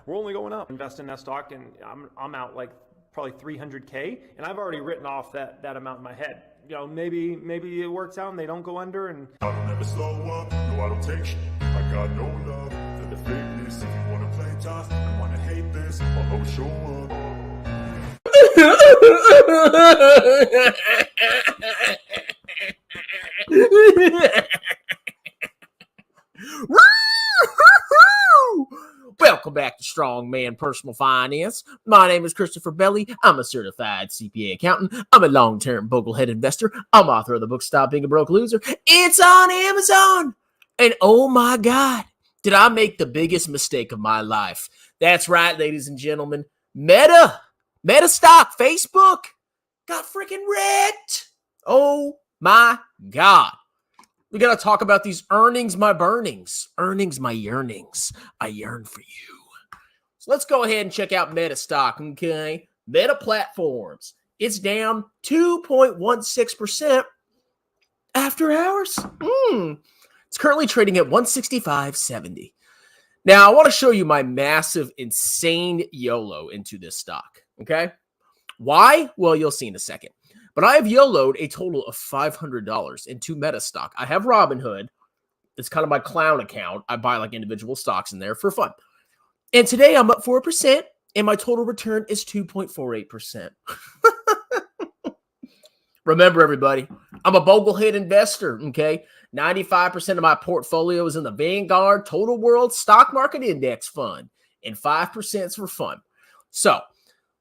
We're only going up. Invest in that stock, and I'm out like probably 300K, and I've already written off that amount in my head. You know, maybe it works out and they don't go under. And I don't ever slow up, no I don't take shit. I got no love for the fakeness. If you wanna play tough and wanna hate this, I'll always show up. Welcome back to Strong Man Personal Finance. My name is Christopher Belly. I'm a certified CPA accountant. I'm a long-term boglehead investor. I'm author of the book Stop Being a Broke Loser. It's on Amazon. And oh my God, did I make the biggest mistake of my life? That's right, ladies and gentlemen. Meta stock, Facebook, got freaking wrecked. Oh my God. We got to talk about these earnings, my burnings. Earnings, my yearnings. I yearn for you. So let's go ahead and check out Meta stock, okay? Meta Platforms. It's down 2.16% after hours. It's currently trading at 165.70. Now, I want to show you my massive, insane YOLO into this stock, okay? Why? Well, you'll see in a second. But I have YOLO'd a total of $500 into Meta stock. I have Robinhood. It's kind of my clown account. I buy like individual stocks in there for fun. And today I'm up 4%, and my total return is 2.48%. Remember, everybody, I'm a boglehead investor, okay? 95% of my portfolio is in the Vanguard Total World Stock Market Index Fund, and 5% is for fun. So,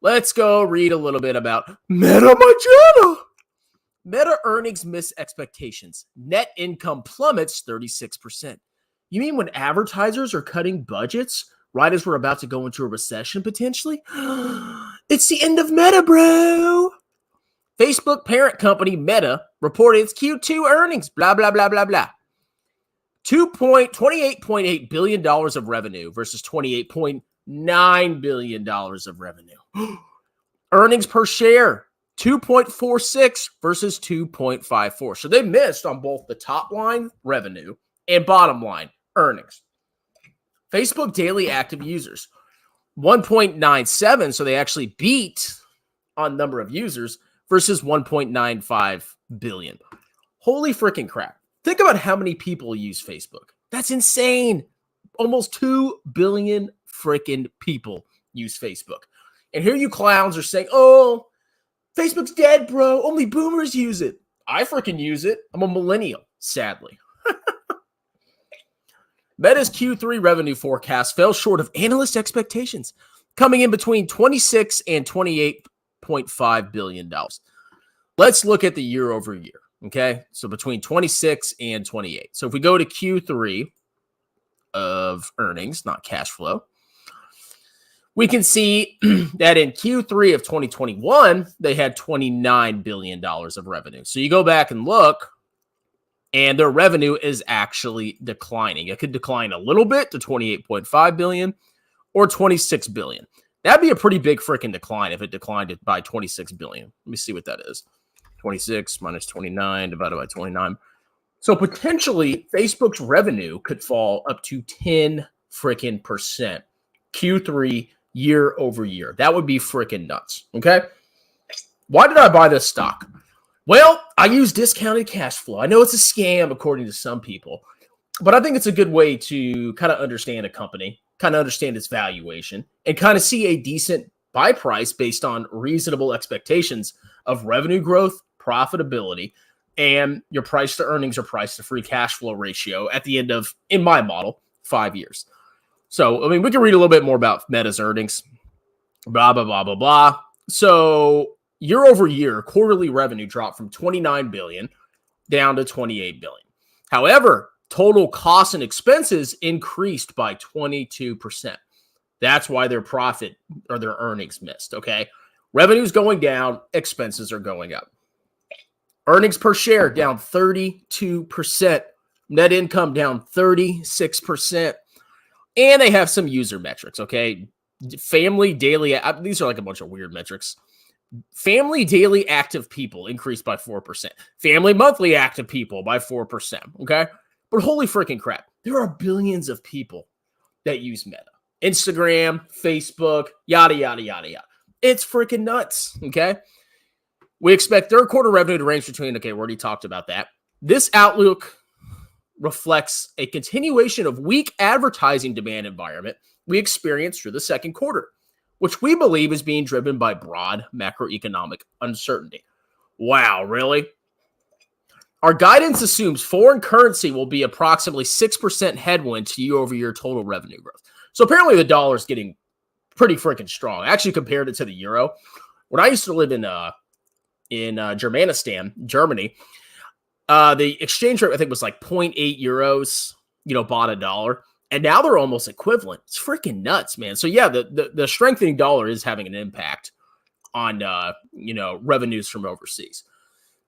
let's go read a little bit about Meta. Meta earnings miss expectations. Net income plummets 36%. You mean when advertisers are cutting budgets right as we're about to go into a recession potentially? It's the end of Meta, bro. Facebook parent company Meta reported its Q2 earnings, blah, blah, blah, blah, blah. $28.8 billion of revenue versus $28.9 billion of revenue. Earnings per share, 2.46 versus 2.54. So they missed on both the top line revenue and bottom line earnings. Facebook daily active users, 1.97. So they actually beat on number of users versus 1.95 billion. Holy freaking crap. Think about how many people use Facebook. That's insane. Almost 2 billion freaking people use Facebook. And here you clowns are saying, oh, Facebook's dead, bro. Only boomers use it. I freaking use it. I'm a millennial, sadly. Meta's Q3 revenue forecast fell short of analyst expectations, coming in between $26 and $28.5 billion. Let's look at the year over year, okay? So between 26 and 28. So if we go to Q3 of earnings, not cash flow, we can see that in Q3 of 2021, they had $29 billion of revenue. So you go back and look, and their revenue is actually declining. It could decline a little bit to $28.5 billion or $26 billion. That'd be a pretty big freaking decline if it declined it by $26 billion. Let me see what that is. 26 minus 29 divided by 29. So potentially, Facebook's revenue could fall up to 10 freaking percent Q3 year over year. That would be freaking nuts, okay? Why did I buy this stock? Well, I use discounted cash flow. I know it's a scam according to some people, but I think it's a good way to kind of understand a company, kind of understand its valuation, and kind of see a decent buy price based on reasonable expectations of revenue growth, profitability, and your price to earnings or price to free cash flow ratio at the end of, in my model, 5 years. So, I mean, we can read a little bit more about Meta's earnings, blah, blah, blah, blah, blah. So, year over year, quarterly revenue dropped from $29 billion down to $28 billion. However, total costs and expenses increased by 22%. That's why their profit or their earnings missed, okay? Revenue's going down, expenses are going up. Earnings per share down 32%. Net income down 36%. And they have some user metrics, okay? Family daily, these are like a bunch of weird metrics. Family daily active people increased by 4%. Family monthly active people by 4%, okay? But holy freaking crap, there are billions of people that use Meta, Instagram, Facebook, yada, yada, yada, yada. It's freaking nuts, okay? We expect third quarter revenue to range between, okay, we already talked about that. This outlook reflects a continuation of weak advertising demand environment we experienced through the second quarter, which we believe is being driven by broad macroeconomic uncertainty. Wow, really? Our guidance assumes foreign currency will be approximately 6% headwind to year-over-year total revenue growth. So apparently the dollar is getting pretty freaking strong. I actually compared it to the euro. When I used to live in Germanistan, Germany, the exchange rate, I think, was like 0.8 euros, bought a dollar. And now they're almost equivalent. It's freaking nuts, man. So yeah, the strengthening dollar is having an impact on, revenues from overseas.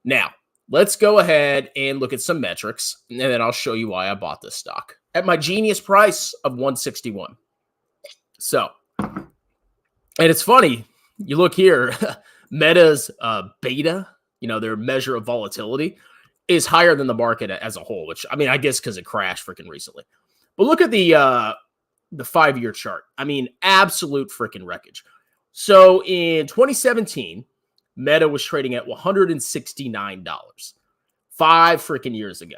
Now, let's go ahead and look at some metrics, and then I'll show you why I bought this stock at my genius price of 161. So, and it's funny, you look here, Meta's beta, their measure of volatility, is higher than the market as a whole, which, I guess because it crashed freaking recently. But look at the 5-year chart. Absolute freaking wreckage. So in 2017, Meta was trading at $169 5 freaking years ago.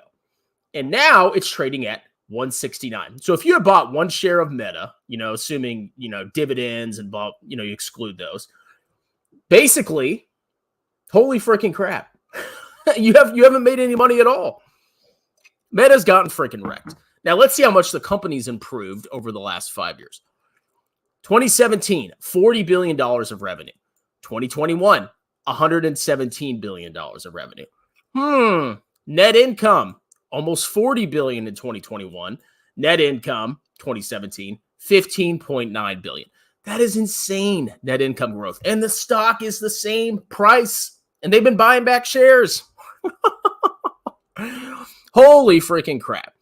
And now it's trading at $169. So if you had bought one share of Meta, assuming, dividends and, you exclude those, basically, holy freaking crap. You haven't made any money at all. Meta's gotten freaking wrecked. Now let's see how much the company's improved over the last 5 years. 2017, $40 billion of revenue. 2021, $117 billion of revenue. Net income, almost $40 billion in 2021. Net income, 2017, $15.9 billion. That is insane net income growth. And the stock is the same price. And they've been buying back shares. Holy freaking crap.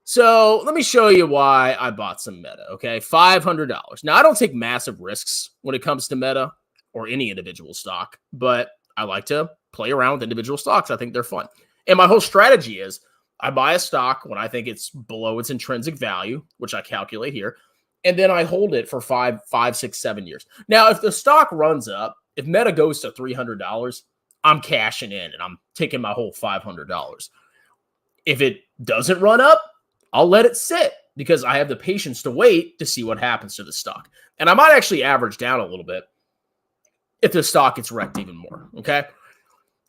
So let me show you why I bought some Meta, okay? $500. Now, I don't take massive risks when it comes to Meta or any individual stock, but I like to play around with individual stocks. I think they're fun. And my whole strategy is I buy a stock when I think it's below its intrinsic value, which I calculate here, and then I hold it for 5, 6, 7 years. Now, if the stock runs up, if Meta goes to $300, I'm cashing in and I'm taking my whole $500. If it doesn't run up, I'll let it sit because I have the patience to wait to see what happens to the stock. And I might actually average down a little bit if the stock gets wrecked even more, okay?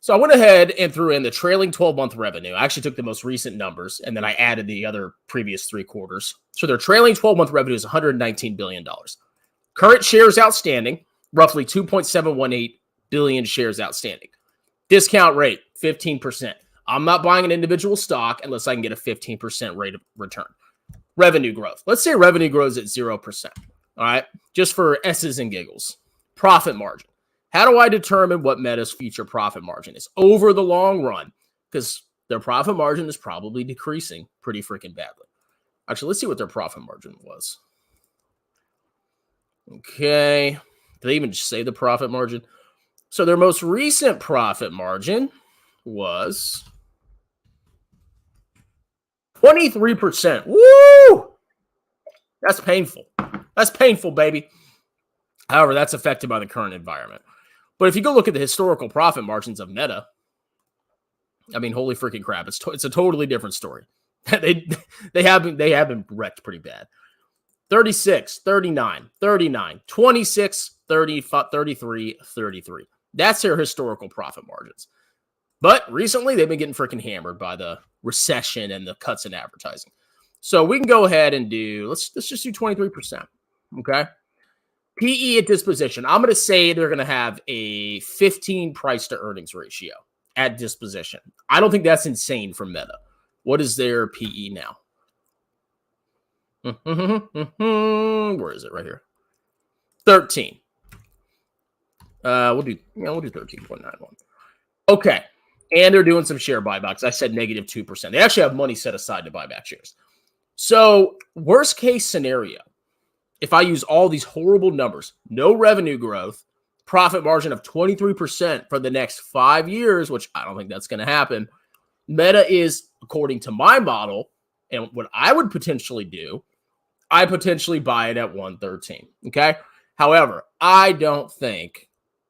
So I went ahead and threw in the trailing 12-month revenue. I actually took the most recent numbers, and then I added the other previous 3 quarters. So their trailing 12-month revenue is $119 billion. Current shares outstanding, roughly 2.718 billion shares outstanding. Discount rate, 15%. I'm not buying an individual stock unless I can get a 15% rate of return. Revenue growth. Let's say revenue grows at 0%. All right. Just for S's and giggles. Profit margin. How do I determine what Meta's future profit margin is over the long run? Because their profit margin is probably decreasing pretty freaking badly. Actually, let's see what their profit margin was. Okay. Did they even just say the profit margin? So their most recent profit margin was 23%. Woo! That's painful. That's painful, baby. However, that's affected by the current environment. But if you go look at the historical profit margins of Meta, holy freaking crap. It's a totally different story. They have been wrecked pretty bad. 36, 39, 39, 26, 30, 33, 33. That's their historical profit margins. But recently, they've been getting freaking hammered by the recession and the cuts in advertising. So we can go ahead and let's just do 23%, okay? PE at disposition. I'm going to say they're going to have a 15 price to earnings ratio at disposition. I don't think that's insane for Meta. What is their PE now? Where is it? Right here. 13. We'll do 13.91. Okay. And they're doing some share buybacks. I said negative 2%. They actually have money set aside to buy back shares. So worst case scenario, if I use all these horrible numbers, no revenue growth, profit margin of 23% for the next 5 years, which I don't think that's going to happen, Meta is, according to my model, and what I would potentially do, I potentially buy it at 113. Okay. However, I don't think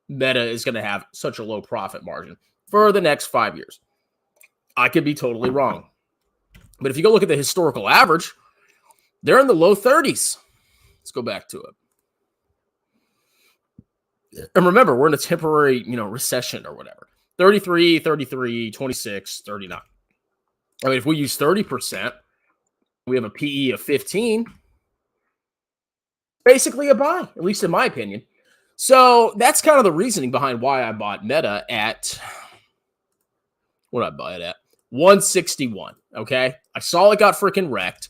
Meta is going to have such a low profit margin for the next 5 years. I could be totally wrong. But if you go look at the historical average, they're in the low 30s. Let's go back to it. And remember, we're in a temporary, recession or whatever. 33, 26, 39. I mean, if we use 30%, we have a PE of 15. Basically a buy, at least in my opinion. So that's kind of the reasoning behind why I bought Meta at, what did I buy it at? 161, okay? I saw it got freaking wrecked.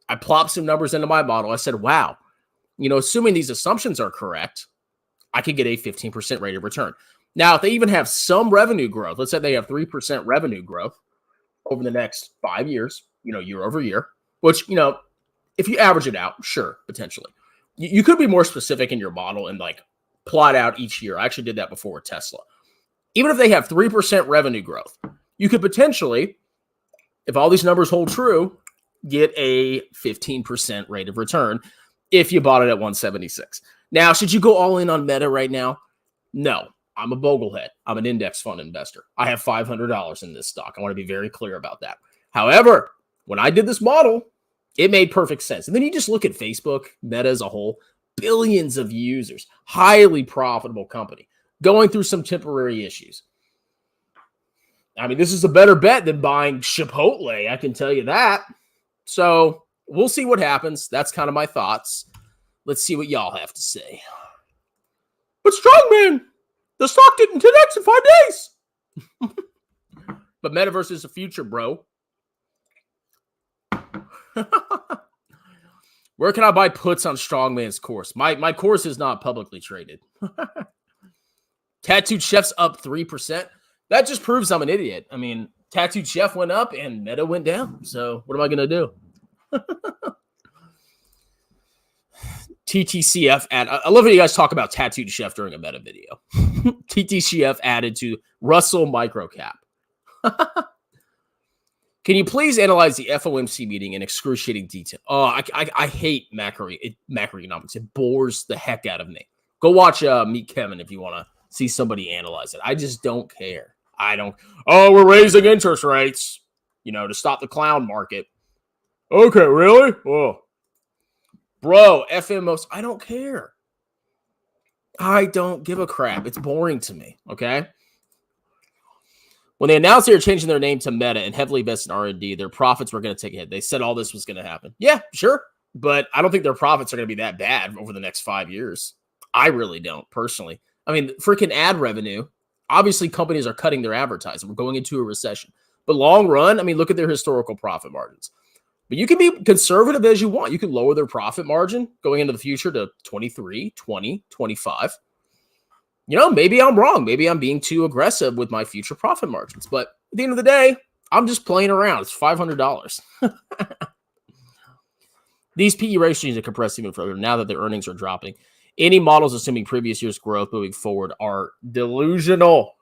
I plopped some numbers into my model. I said, wow, assuming these assumptions are correct, I could get a 15% rate of return. Now, if they even have some revenue growth, let's say they have 3% revenue growth over the next 5 years, year over year, which, if you average it out, sure, potentially. You could be more specific in your model and plot out each year. I actually did that before with Tesla. Even if they have 3% revenue growth, you could potentially, if all these numbers hold true, get a 15% rate of return if you bought it at 176. Now, should you go all in on Meta right now? No, I'm a boglehead. I'm an index fund investor. I have $500 in this stock. I want to be very clear about that. However, when I did this model, it made perfect sense. And then you just look at Facebook, Meta as a whole, billions of users, highly profitable company, going through some temporary issues. I mean, this is a better bet than buying Chipotle, I can tell you that. So we'll see what happens. That's kind of my thoughts. Let's see what y'all have to say. But Strongman, the stock didn't 10x in 5 days. But metaverse is the future, bro. Where can I buy puts on Strongman's course? My course is not publicly traded. Tattooed Chef's up 3%. That just proves I'm an idiot. I mean, Tattooed Chef went up and Meta went down. So what am I going to do? TTCF add. I love when you guys talk about Tattooed Chef during a Meta video. TTCF added to Russell Microcap. Can you please analyze the FOMC meeting in excruciating detail? Oh, I hate macroeconomics. It bores the heck out of me. Go watch Meet Kevin if you want to see somebody analyze it. I just don't care. We're raising interest rates, to stop the clown market. Okay, really? Oh. Bro, FMOs, I don't care. I don't give a crap. It's boring to me, okay? When they announced they were changing their name to Meta and heavily invest in R&D, their profits were going to take a hit. They said all this was going to happen. Yeah, sure. But I don't think their profits are going to be that bad over the next 5 years. I really don't, personally. I mean, freaking ad revenue. Obviously, companies are cutting their advertising. We're going into a recession. But long run, I mean, look at their historical profit margins. But you can be conservative as you want. You can lower their profit margin going into the future to 23, 20, 25. Maybe I'm wrong. Maybe I'm being too aggressive with my future profit margins. But at the end of the day, I'm just playing around. It's $500. These PE ratios are compressed even further now that their earnings are dropping. Any models assuming previous year's growth moving forward are delusional.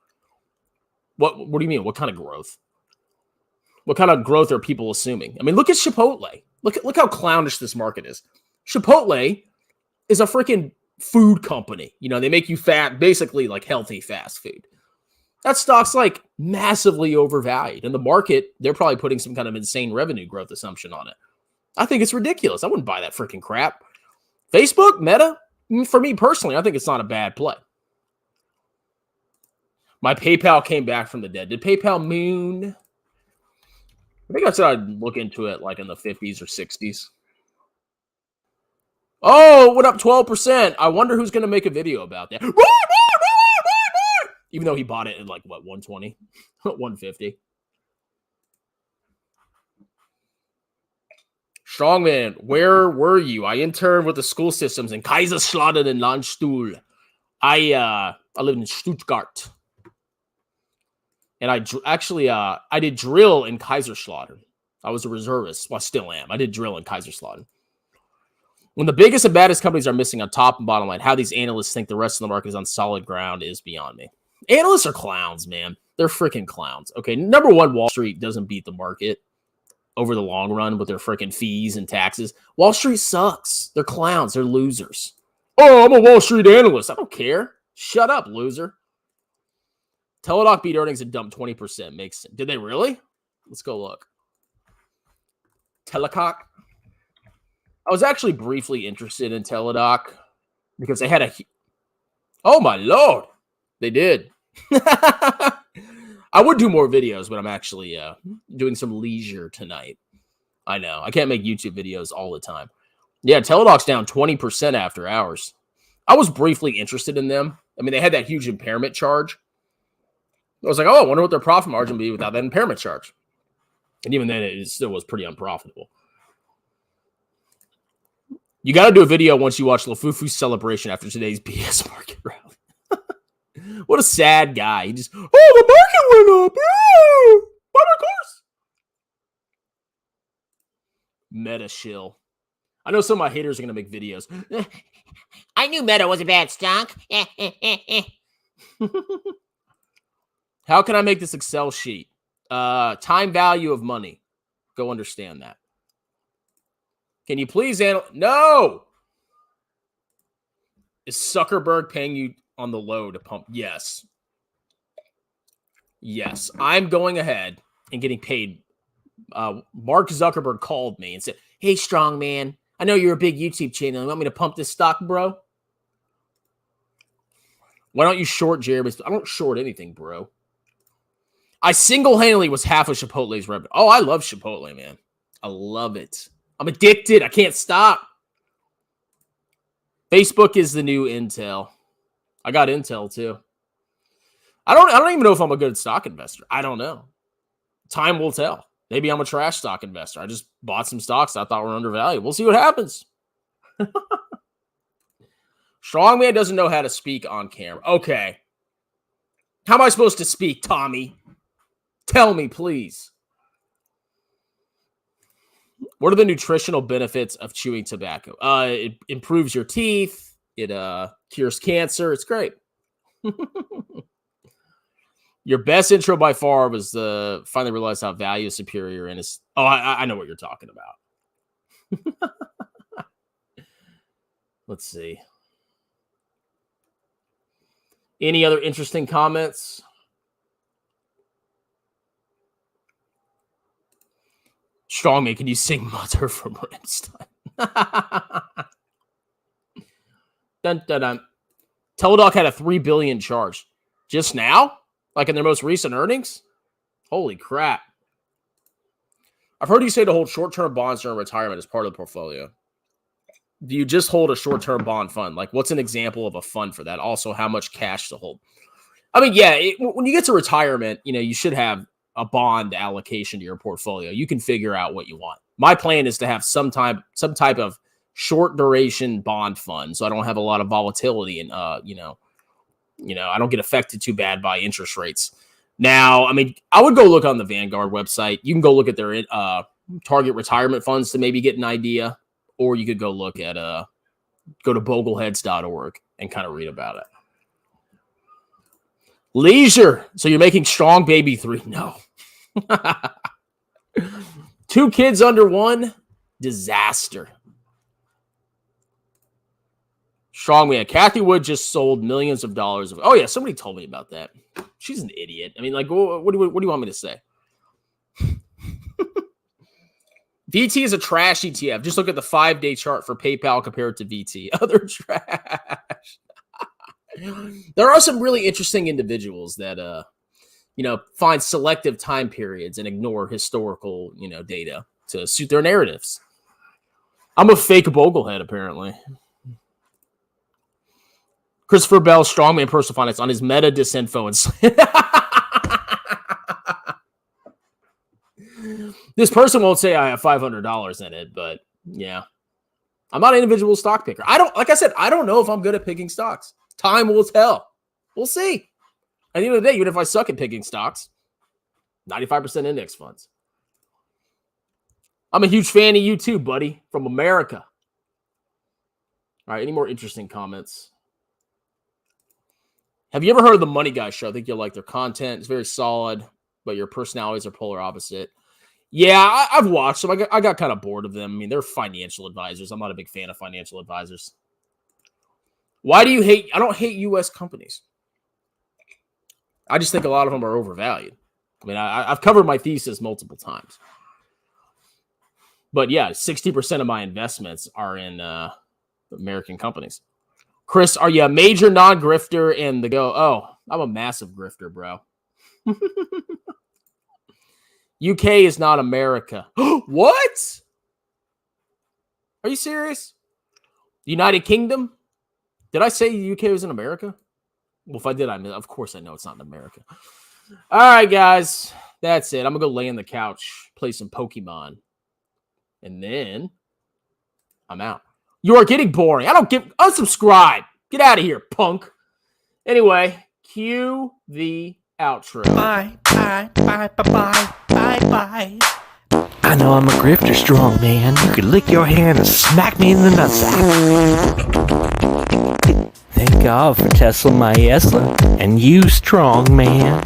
What do you mean? What kind of growth? What kind of growth are people assuming? I mean, look at Chipotle. Look how clownish this market is. Chipotle is a freaking food company. They make you fat, basically like healthy fast food. That stock's massively overvalued. In the market, they're probably putting some kind of insane revenue growth assumption on it. I think it's ridiculous. I wouldn't buy that freaking crap. Facebook, Meta, for me personally, I think it's not a bad play. My PayPal came back from the dead. Did PayPal moon? I think I said I'd look into it in the 50s or 60s. Oh, it went up 12%. I wonder who's going to make a video about that. Even though he bought it at 120, 150. Strongman, where were you? I interned with the school systems in Kaiserslautern and Landstuhl. I lived in Stuttgart. And I did drill in Kaiserslautern. I was a reservist. Well, I still am. I did drill in Kaiserslautern. When the biggest and baddest companies are missing on top and bottom line, how these analysts think the rest of the market is on solid ground is beyond me. Analysts are clowns, man. They're freaking clowns. Okay, number one, Wall Street doesn't beat the market. over the long run with their freaking fees and taxes. Wall Street sucks. They're clowns. They're losers. Oh, I'm a Wall Street analyst. I don't care. Shut up, loser. Teledoc beat earnings and dumped 20%. Makes sense. Did they really? Let's go look. Teledoc. I was actually briefly interested in Teledoc because they had a... Oh, my Lord. They did. I would do more videos, but I'm actually doing some leisure tonight. I know. I can't make YouTube videos all the time. Yeah, Teledoc's down 20% after hours. I was briefly interested in them. I mean, they had that huge impairment charge. I was like, oh, I wonder what their profit margin would be without that impairment charge. And even then, it still was pretty unprofitable. You got to do a video once you watch Lafufu's celebration after today's BS market rally. What a sad guy. He just, oh, the market went up. Yeah, but of course. Meta shill. I know some of my haters are going to make videos. I knew Meta was a bad stock. How can I make this Excel sheet? Time value of money. Go understand that. Can you please No! Is Zuckerberg paying you on the low to pump? Yes. Yes. I'm going ahead and getting paid. Mark Zuckerberg called me and said, hey, strong man, I know you're a big YouTube channel. You want me to pump this stock, bro? Why don't you short Jeremy? I don't short anything, bro. I single-handedly was half of Chipotle's revenue. Oh, I love Chipotle, man. I love it. I'm addicted. I can't stop. Facebook is the new Intel. I got Intel too. I don't even know if I'm a good stock investor. I don't know. Time will tell. Maybe I'm a trash stock investor. I just bought some stocks I thought were undervalued. We'll see what happens. Strongman doesn't know how to speak on camera. Okay. How am I supposed to speak, Tommy? Tell me, please. What are the nutritional benefits of chewing tobacco? It improves your teeth. It cures cancer. It's great. Your best intro by far was the finally realized how value is superior and is. Oh, I know what you're talking about. Let's see. Any other interesting comments? Strongman, can you sing Mother from Rammstein? Dun, dun, dun. Teledoc had a $3 billion charge. Just now? Like in their most recent earnings? Holy crap. I've heard you say to hold short-term bonds during retirement as part of the portfolio. Do you just hold a short-term bond fund? Like, what's an example of a fund for that? Also, how much cash to hold? I mean, yeah, when you get to retirement, you should have a bond allocation to your portfolio. You can figure out what you want. My plan is to have some type of short duration bond fund, so I don't have a lot of volatility and I don't get affected too bad by interest rates. Now, I mean, I would go look on the Vanguard website. You can go look at their target retirement funds to maybe get an idea, or you could go look at go to bogleheads.org and kind of read about it. Leisure. So you're making Strong Baby 3. No. 2 kids under 1. Disaster. Strongman. Kathy Wood just sold millions of dollars of. Oh, yeah. Somebody told me about that. She's an idiot. I mean, like, what do you want me to say? VT is a trash ETF. Just look at the 5-day chart for PayPal compared to VT. Other trash. There are some really interesting individuals that, find selective time periods and ignore historical, data to suit their narratives. I'm a fake Boglehead, apparently. Christopher Bell, Strongman Personal Finance, on his Meta Disinfo and this person won't say I have $500 in it, but yeah. I'm not an individual stock picker. Like I said, I don't know if I'm good at picking stocks. Time will tell. We'll see. At the end of the day, even if I suck at picking stocks, 95% index funds. I'm a huge fan of you too, buddy, from America. All right, any more interesting comments? Have you ever heard of the Money Guy show? I think you'll like their content. It's very solid, but your personalities are polar opposite. Yeah, I've watched them. I got kind of bored of them. I mean, they're financial advisors. I'm not a big fan of financial advisors. Why do you hate? I don't hate U.S. companies. I just think a lot of them are overvalued. I mean, I've covered my thesis multiple times. But yeah, 60% of my investments are in American companies. Chris, are you a major non-grifter in the go? Oh, I'm a massive grifter, bro. UK is not America. What? Are you serious? United Kingdom? Did I say UK was in America? Well, if I did, of course I know it's not in America. All right, guys. That's it. I'm going to go lay on the couch, play some Pokemon. And then I'm out. You are getting boring. Unsubscribe. Get out of here, punk. Anyway, cue the outro. Bye. I know I'm a grifter strong, man. You could lick your hand and smack me in the nutsack. Thank God for Tesla, my Esla, and you strong, man.